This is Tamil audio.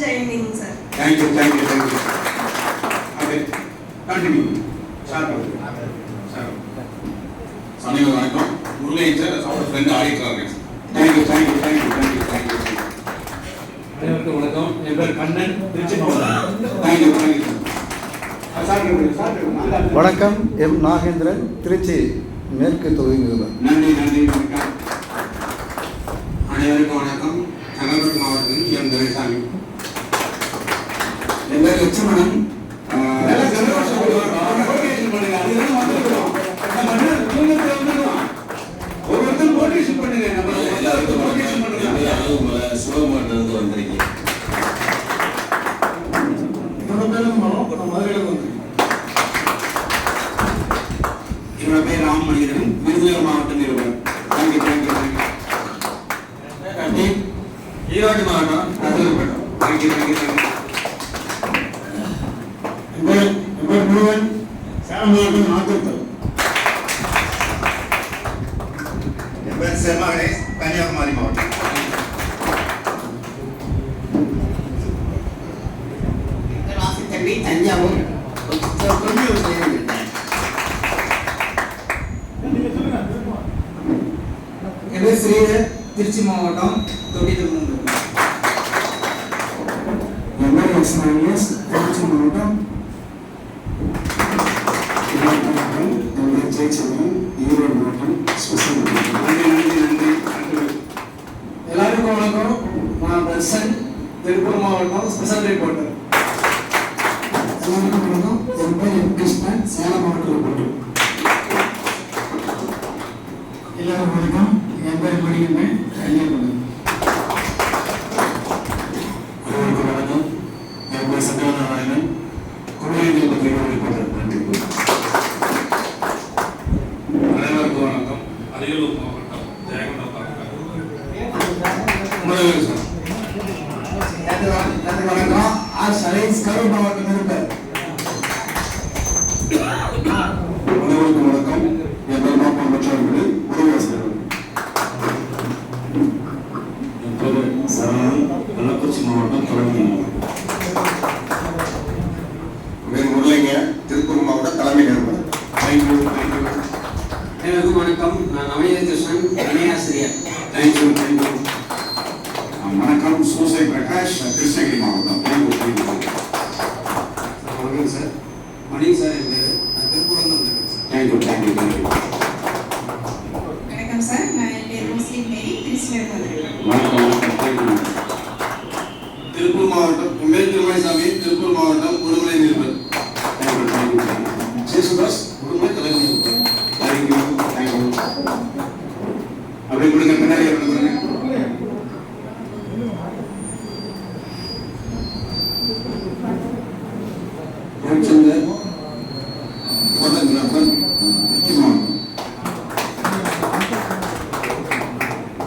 joining, sir. Thank you. Okay, continue. சமீப வணக்கம். முருகன் சார் அவரோட ஃப்ரெண்ட் ஆடிட்டராக இருக்கேன். தேங்க்யூ. அனைவருக்கும் வணக்கம். என் பேர் கண்ணன், திருச்சி மாவட்டம். தேங்க்யூ. வணக்கம். எம் நாகேந்திரன், திருச்சி மேற்கு தொகுதி நிறுவனர். நன்றி. வணக்கம். அனைவருக்கும் வணக்கம். செங்கல்பட்டு மாவட்டத்தில் எம் துரைசாமி. என் பேர் லட்சுமணன். ஒவ்வொருத்தரும் மோட்டிவேஷன் பண்ணுங்க. நம்ம எல்லாருக்கும் மோட்டிவேஷன் பண்ணுங்க. சிவகுமார்லேருந்து வந்திருக்கீங்க. என்னோட பேர் ராமமணிகரன், விருதுநகர் மாவட்ட நிறுவனர். தேங்க்யூ. ஈரோடு மாவட்டம் ரத்தனப்பட்டம். தேங்க்யூ. என் பேர் முருகன், சேலம் மாவட்டம் நாகூர். என் பேர் செல்வா கணேஷ், கன்னியாகுமரி மாவட்டம். தஞ்சாவூர். என் பேர் ஸ்ரீதர், திருச்சி மாவட்டம் தொட்டியத்தூர். என் பேர் எக்ஸ்மானியஸ், திருச்சி மாவட்டம். என் பேர் ஜெயச்சந்திரன், ஈரோடு மாவட்டம். ஸ்பெஷல். நன்றி. எல்லாருக்கும் வணக்கம். நான் தர்ஷன், திருப்பூர் மாவட்டம், ஸ்பெஷல் ரிப்போர்ட்டர். எல்லாருக்கும் வணக்கம். என் பேர் எம் கிருஷ்ணன், சேலம் மாவட்ட ரிப்போர்ட்டர். எல்லாருக்கும் வணக்கம். என் பேர் மணிகண்டன், கன்னியாகுமரி. அனைவருக்கும் வணக்கம். என் பேர் சத்யநாராயணன், குடிநீர் பத்திரிகை ரிப்போர்ட்டர். நன்றி. அனைவருக்கும் வணக்கம். அரியலூர் மாவட்டம், ஜெயங்கொண்டம் தாலுகா. வணக்கம். ஆர் சலைன்ஸ், கரூர் மாவட்ட நிருபர். அனைவருக்கும் வணக்கம். என் பேர் மாப்பன் மற்றவர்களே, உதவியாசிரியர். என் பேர் சரவணன், கள்ளக்குறிச்சி மாவட்டம், தொடர்ந்து. பேர் முருகங்க, திருப்பூர் மாவட்ட தலைமை நிறுவனர். தேங்க்யூ. அனைவருக்கும் வணக்கம். நான் நவநீத கிருஷ்ணன், இணையாசிரியர். தேங்க்யூ. வணக்கம். சூசை பிரகாஷ், கிருஷ்ணகிரி மாவட்டம். தேங்க்யூ. வணக்கம் சார். மணி சார், என் பேர். நான் திருப்பூர் வந்திருக்கேன் சார். தேங்க்யூ. வணக்கம் சார். நான் என் பேர் முஸ்லிம் மேரி, திருச்சியிலிருந்து வந்திருக்கேன். வணக்கம். திருப்பூர் மாவட்டம். என் பேர் திருமலைசாமி, திருப்பூர் மாவட்டம், உடுமலை நிருபர். தேங்க்யூ. சேசுதாஸ், உடுமலை தலைமை நிருபர். தேங்க்யூ. அப்படி கொடுங்க. பின்னாடி கொடுங்க. ரவிச்சந்தர், ஃபோட்டோகிராஃபர்.